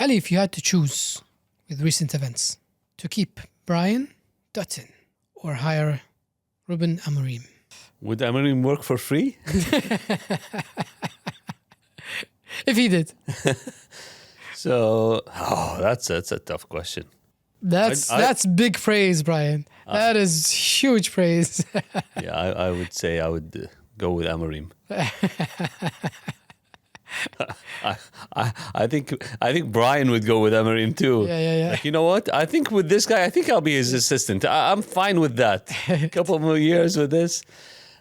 Ali, if you had to choose with recent events to keep Brian, Dutton, or hire Rúben Amorim. Would Amorim work for free? If he did. So, that's a tough question. That's big praise, Brian. That is huge praise. Yeah, I would say I would go with Amorim. I think Brian would go with Amorim too. Yeah. Like, you know what? I think with this guy, I think I'll be his assistant. I'm fine with that. A couple more years with this.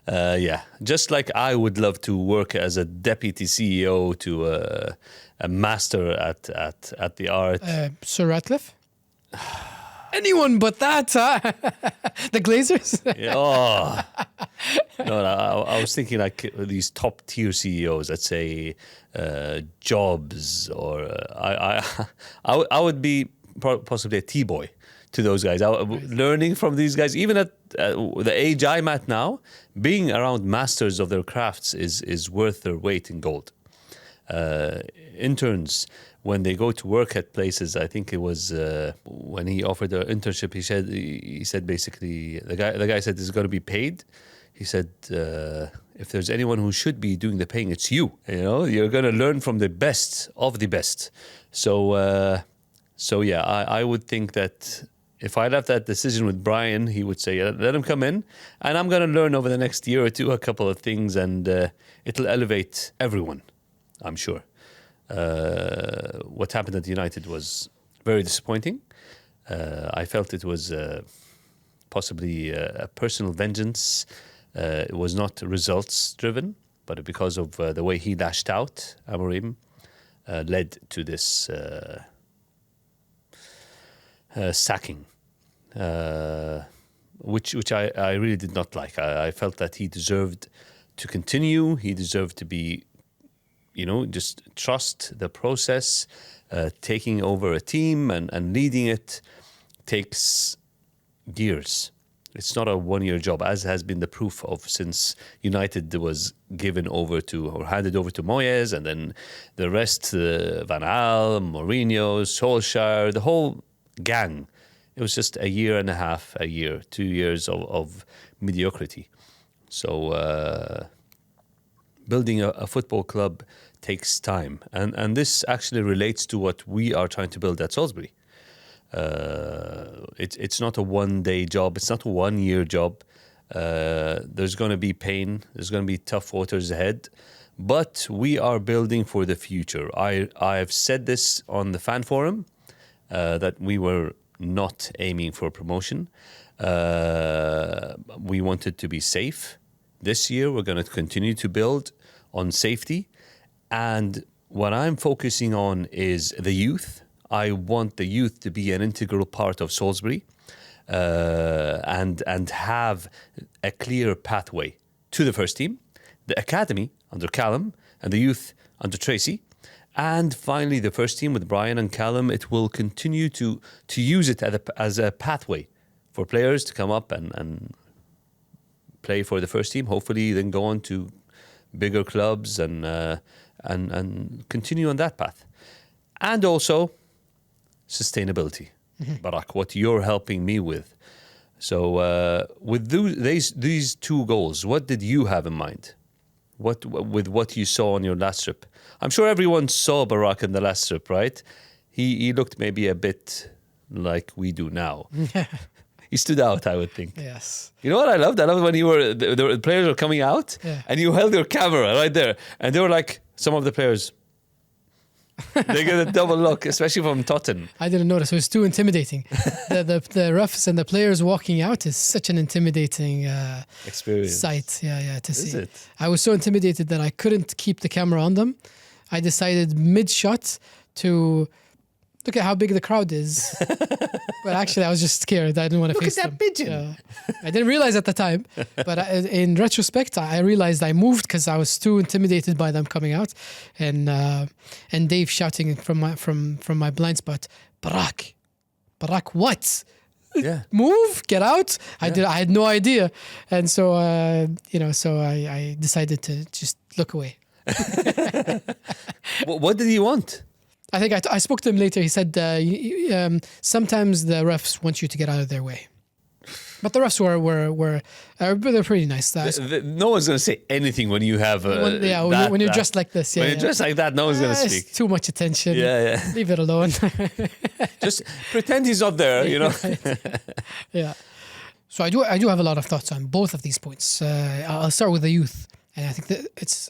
Yeah, just like I would love to work as a deputy CEO to a master at the art. Sir Ratcliffe? Anyone but that, huh? The Glazers? Yeah, no, I was thinking like these top tier CEOs. Let's say Jobs, or I would be possibly a T-boy to those guys. Learning from these guys, even at the age I'm at now, being around masters of their crafts is worth their weight in gold. Interns, when they go to work at places, I think it was when he offered an internship, he said basically the guy said it's going to be paid. He said if there's anyone who should be doing the paying, it's you. You know, you're going to learn from the best of the best. So yeah, I would think that if I left that decision with Brian, he would say, let him come in, and I'm going to learn over the next year or two a couple of things, and it'll elevate everyone, I'm sure. What happened at United was very disappointing. I felt it was possibly a personal vengeance. It was not results driven, but because of the way he lashed out, Amorim led to this sacking, which I really did not like. I felt that he deserved to continue. He deserved to be, just trust the process. Taking over a team and leading it takes years. It's not a one-year job, as has been the proof of since United was handed over to Moyes, and then the rest, Van Gaal, Mourinho, Solskjaer, the whole gang. It was just a year and a half, 2 years of mediocrity. So building a football club takes time. And this actually relates to what we are trying to build at Salisbury. It's not a one-day job. It's not a one-year job. There's going to be pain. There's going to be tough waters ahead. But we are building for the future. I've said this on the fan forum, that we were not aiming for promotion. We wanted to be safe. This year, we're going to continue to build on safety. And what I'm focusing on is the youth. I want the youth to be an integral part of Salisbury, and have a clear pathway to the first team, the academy under Callum, and the youth under Tracy. And finally, the first team with Brian and Callum. It will continue to use it as a pathway for players to come up and play for the first team. Hopefully, then go on to bigger clubs and continue on that path. And also sustainability, Barak, what you're helping me with. So with these two goals, what did you have in mind? With what you saw on your last trip? I'm sure everyone saw Barak in the last trip, right? He looked maybe a bit like we do now. He stood out, I would think. Yes. You know what I loved? I loved when the players were coming out, and you held your camera right there, and they were like, some of the players, they get a double look, especially from Dutton. I didn't notice. It was too intimidating. the refs and the players walking out is such an intimidating experience sight. To see. Is it? I was so intimidated that I couldn't keep the camera on them. I decided mid-shot to look at how big the crowd is. But actually, I was just scared. I didn't want to face them. Look at that pigeon. I didn't realize at the time. But in retrospect, I realized I moved because I was too intimidated by them coming out. And Dave shouting from my blind spot, Barak, what? Yeah. Move, get out. Yeah. I had no idea. And so, I decided to just look away. What did he want? I think I spoke to him later. He said sometimes the refs want you to get out of their way. But the refs they're pretty nice. No one's going to say anything when you have when you're dressed like this. When you're dressed like that, no one's going to speak. It's too much attention. Yeah. Leave it alone. Just pretend he's not there, you know. Yeah. So I do have a lot of thoughts on both of these points. I'll start with the youth, and I think that it's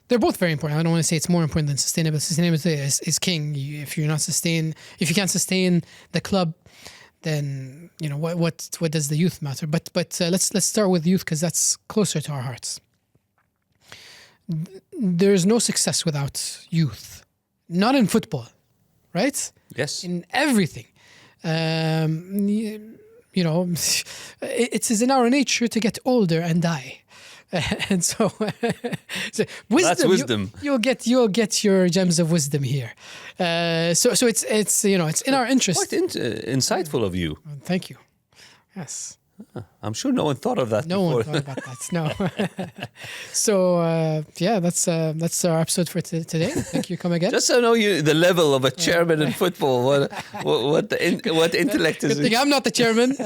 they're both very important. I don't want to say it's more important than sustainability. Sustainability is king. If you can't sustain the club, then what does the youth matter? But let's start with youth because that's closer to our hearts. There's no success without youth, not in football, right? Yes. In everything, it is in our nature to get older and die. And so, wisdom. That's wisdom. You'll get your gems of wisdom here. So it's in our interest. Quite insightful of you. Thank you. Yes. I'm sure no one thought of that. No one thought about that. No. So that's our episode for today. Thank you. Come again. Just so I know the level of a chairman in football. What intellect is? Good thing I'm not the chairman.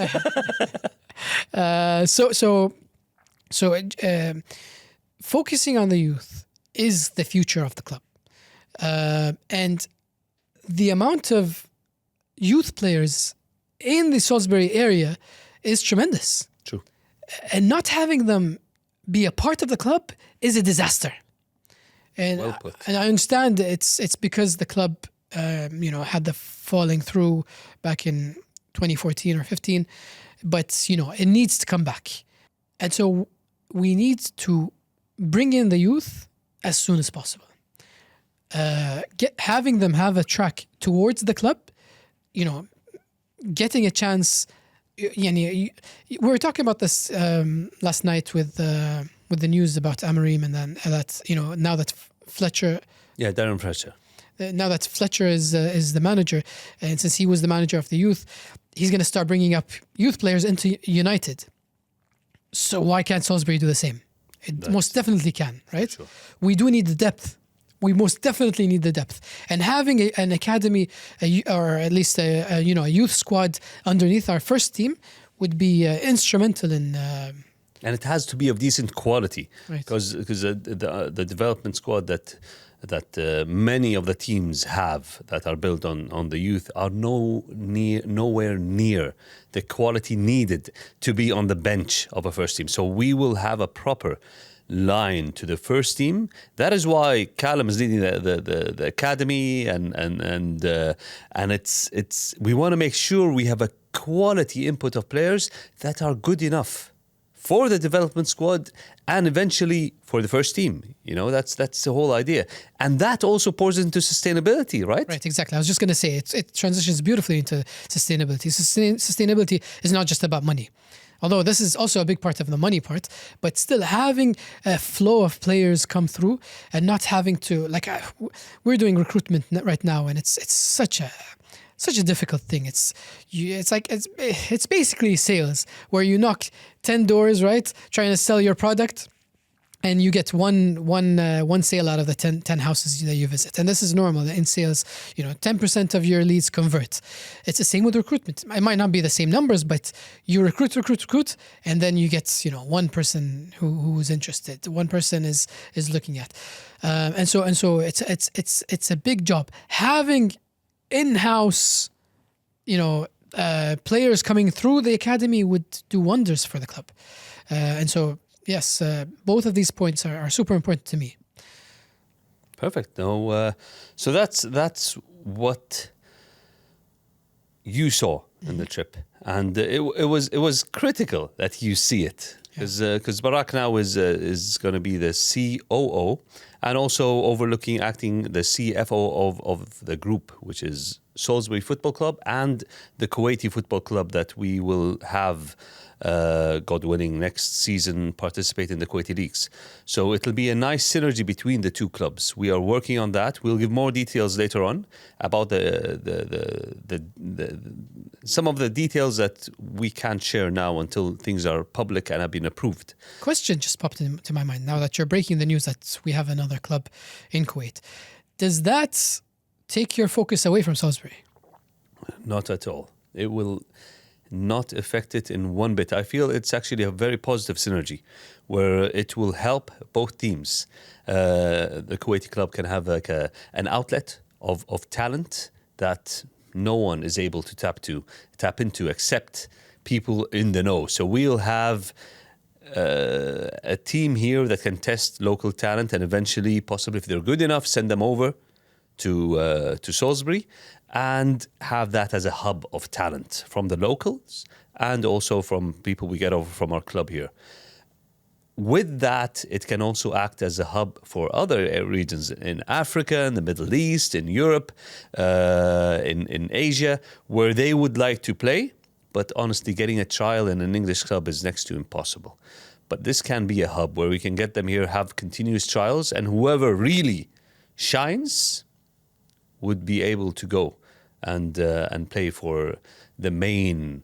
So focusing on the youth is the future of the club. And the amount of youth players in the Salisbury area is tremendous. True. And not having them be a part of the club is a disaster. And, well put. And I understand it's because the club had the falling through back in 2014 or 15, but it needs to come back. And so we need to bring in the youth as soon as possible. Having them have a track towards the club, getting a chance. We were talking about this last night with the news about Amorim, and then that now that Fletcher. Yeah, Darren Fletcher. Now that Fletcher is the manager, and since he was the manager of the youth, he's going to start bringing up youth players into United. So why can't Salisbury do the same? It most definitely can, right? Sure. We do need the depth. We most definitely need the depth. And having an academy, or at least a youth squad underneath our first team would be instrumental in. And it has to be of decent quality, right? Because the development squad that many of the teams have that are built on the youth are nowhere near the quality needed to be on the bench of a first team. So we will have a proper line to the first team. That is why Callum is leading the academy, and it's we want to make sure we have a quality input of players that are good enough for the development squad and eventually for the first team. That's the whole idea. And that also pours into sustainability, right? Right, exactly. I was just going to say, it transitions beautifully into sustainability. Sustainability is not just about money. Although this is also a big part of the money part, but still having a flow of players come through and not having to, we're doing recruitment right now, and it's such a difficult thing. It's basically sales where you knock 10 doors, right, trying to sell your product, and you get one sale out of the 10 houses that you visit. And this is normal in sales. 10% of your leads convert. It's the same with recruitment. It might not be the same numbers, but you recruit, and then you get one person who's interested. One person is looking at, and so it's a big job having in-house, players coming through the academy would do wonders for the club. And so, yes, both of these points are super important to me. Perfect. No, so that's what you saw in the trip, and it was critical that you see it, because Barak now is going to be the COO and also acting the CFO of the group, which is Salisbury Football Club and the Kuwaiti Football Club that we will have, God willing, next season participate in the Kuwaiti leagues. So it'll be a nice synergy between the two clubs. We are working on that. We'll give more details later on about some of the details that we can't share now until things are public and have been approved. Question just popped into my mind now that you're breaking the news that we have another club in Kuwait. Does that take your focus away from Salisbury? Not at all. It will not affect it in one bit. I feel it's actually a very positive synergy where it will help both teams. The Kuwaiti club can have like an outlet of talent that no one is able to tap into except people in the know. So we'll have a team here that can test local talent and eventually, possibly if they're good enough, send them over to Salisbury and have that as a hub of talent from the locals and also from people we get over from our club here. With that, it can also act as a hub for other regions in Africa, in the Middle East, in Europe, in Asia, where they would like to play. But honestly, getting a trial in an English club is next to impossible. But this can be a hub where we can get them here, have continuous trials, and whoever really shines would be able to go and play for the main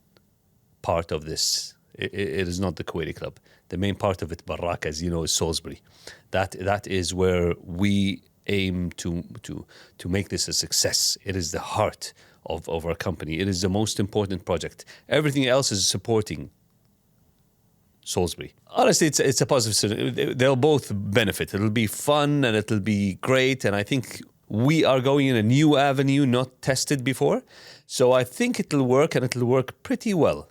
part of this. It is not the Kuwaiti club. The main part of it, Baraka, as you know, is Salisbury. That is where we aim to make this a success. It is the heart of our company. It is the most important project. Everything else is supporting Salisbury. Honestly, it's a positive. They'll both benefit. It'll be fun and it'll be great. And I think we are going in a new avenue, not tested before. So I think it'll work and it'll work pretty well.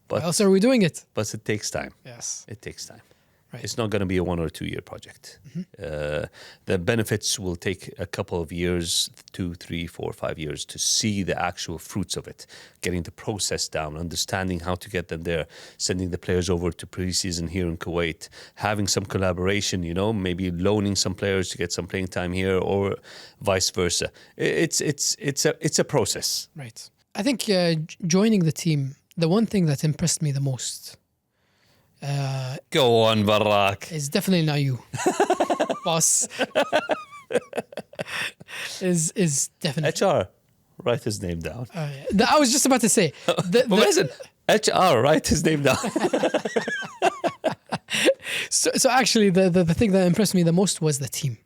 But Why else are we doing it? But it takes time. Yes. It takes time. Right. It's not going to be a 1 or 2 year project. The benefits will take a couple of years, 2, 3, 4, 5 years to see the actual fruits of it, getting the process down, understanding how to get them there, sending the players over to preseason here in Kuwait, having some collaboration, maybe loaning some players to get some playing time here or vice versa. It's a process. Right. I think joining the team, the one thing that impressed me the most Go on, Barak. is definitely not you, boss. is definitely HR, write his name down. I was just about to say. Listen, HR, write his name down. So actually, the thing that impressed me the most was the team.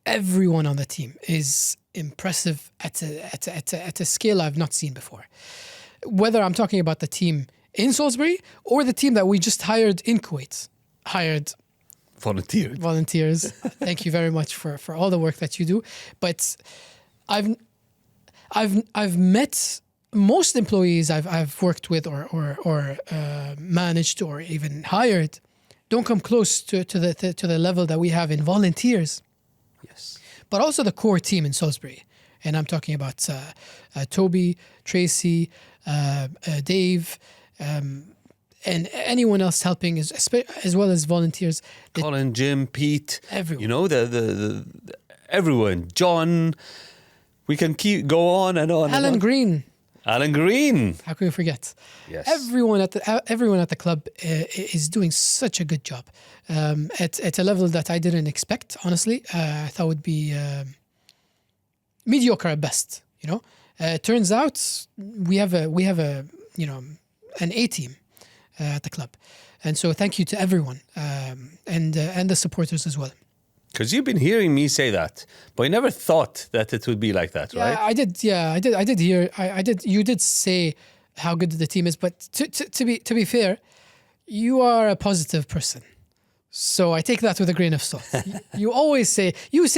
Everyone on the team is impressive at a scale I've not seen before. Whether I'm talking about the team in Salisbury or the team that we just hired in Kuwait. Volunteers. Thank you very much for all the work that you do. But I've met most employees I've worked with or managed or even hired don't come close to the level that we have in volunteers. Yes. But also the core team in Salisbury. And I'm talking about Toby, Tracy, Dave, and anyone else helping, as well as volunteers. Colin, Jim, Pete, everyone. The everyone, John. We can go on and on. Alan Green. How can we forget? Yes. Everyone at the club is doing such a good job. At a level that I didn't expect. Honestly, I thought would be mediocre at best. Turns out we have a an A team at the club, and so thank you to everyone and the supporters as well. Because you've been hearing me say that, but I never thought that it would be like that, right? I did. Yeah, I did hear. I did. You did say how good the team is, but to be fair, you are a positive person, so I take that with a grain of salt. You always say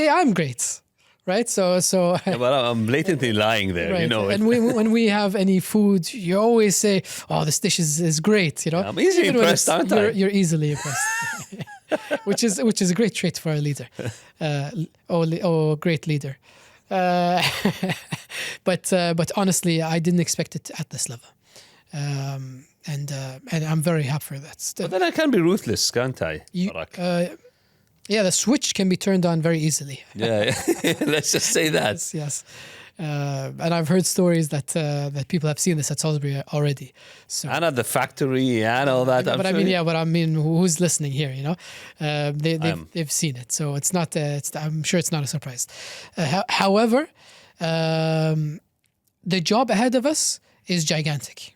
I'm great. Right, so yeah, but I'm blatantly lying there, right. And when we have any food, you always say, "Oh, this dish is great." Yeah, I'm easily impressed, aren't I? You're easily impressed, which is a great trait for a leader. Great leader. But honestly, I didn't expect it at this level, and I'm very happy for that. But then I can be ruthless, can't I? Yeah, the switch can be turned on very easily. Yeah, let's just say that. Yes. And I've heard stories that people have seen this at Salisbury already. So, and at the factory and all that. I mean, who's listening here? They've seen it, so it's not. I'm sure it's not a surprise. However, the job ahead of us is gigantic.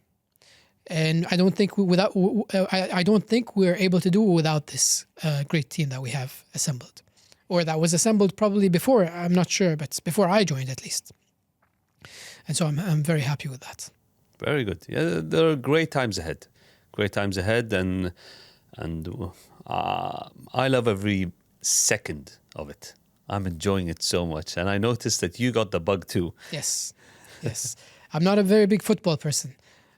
And I don't think we're able to do it without this great team that we have assembled. or that was assembled probably before. I'm not sure, but before I joined at least. And so I'm very happy with that. Very good. Yeah, there are great times ahead. Great times ahead, and I love every second of it. I'm enjoying it so much, and I noticed that you got the bug too. Yes. I'm not a very big football person.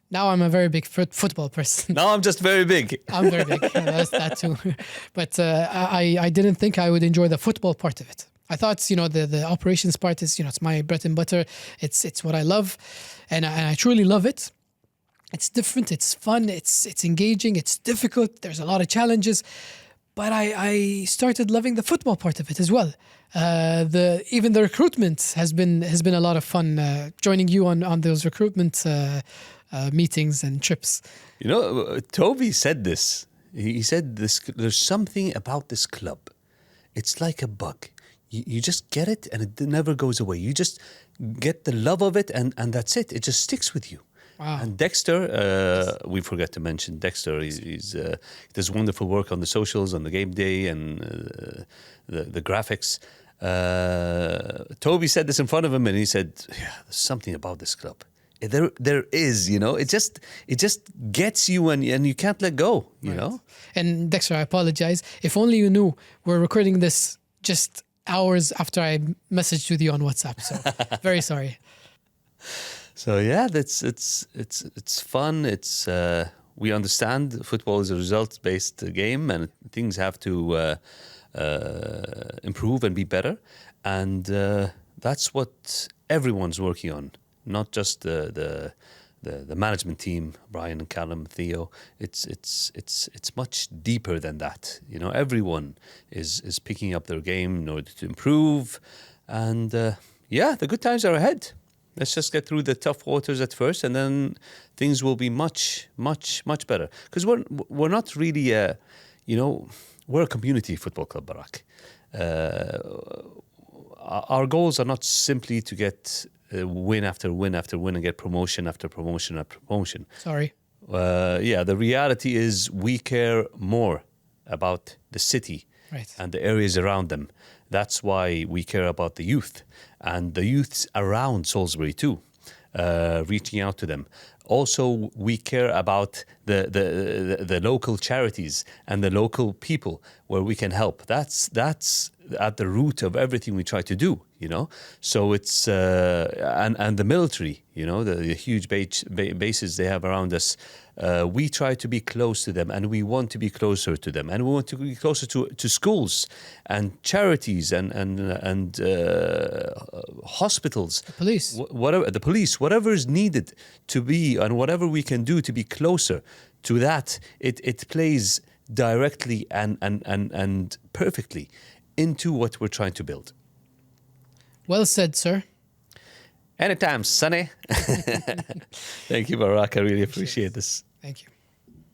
Now I'm a very big football person. Now I'm just very big. I'm very big. That's that too. But I didn't think I would enjoy the football part of it. I thought, the operations part is, it's my bread and butter. It's what I love, and I truly love it. It's different. It's fun. It's engaging. It's difficult. There's a lot of challenges, but I started loving the football part of it as well. Even the recruitment has been a lot of fun. Joining you on those recruitment meetings and trips. Toby said this. He said this. There's something about this club. It's like a bug. You just get it, and it never goes away. You just get the love of it, and that's it. It just sticks with you. Wow. And Dexter, we forgot to mention Dexter. He does wonderful work on the socials, on the game day, and the graphics. Toby said this in front of him, and he said, "Yeah, there's something about this club. There is, It just gets you, and you can't let go, you know." And Dexter, I apologize. If only you knew we're recording this just hours after I messaged with you on WhatsApp. So very sorry. So yeah, it's fun. It's we understand football is a results-based game, and things have to improve and be better, and that's what everyone's working on. Not just the management team, Brian and Callum, Theo. It's much deeper than that. Everyone is picking up their game in order to improve, and the good times are ahead. Let's just get through the tough waters at first, and then things will be much, much, much better. Because we're not really we're a community football club, Barak. Our goals are not simply to get win after win after win and get promotion after promotion after promotion. Sorry. The reality is we care more about the city and the areas around them. That's why we care about the youth and the youths around Salisbury too, reaching out to them. Also, we care about the local charities and the local people where we can help. That's at the root of everything we try to do, So it's and the military, the huge bases they have around us. We try to be close to them, and we want to be closer to them, and we want to be closer to schools and charities and hospitals, the police, whatever is needed to be, and whatever we can do to be closer to that. It plays directly and perfectly into what we're trying to build. Well said, sir. Anytime, Sonny. Thank you, Barak. I really appreciate this. Thank you.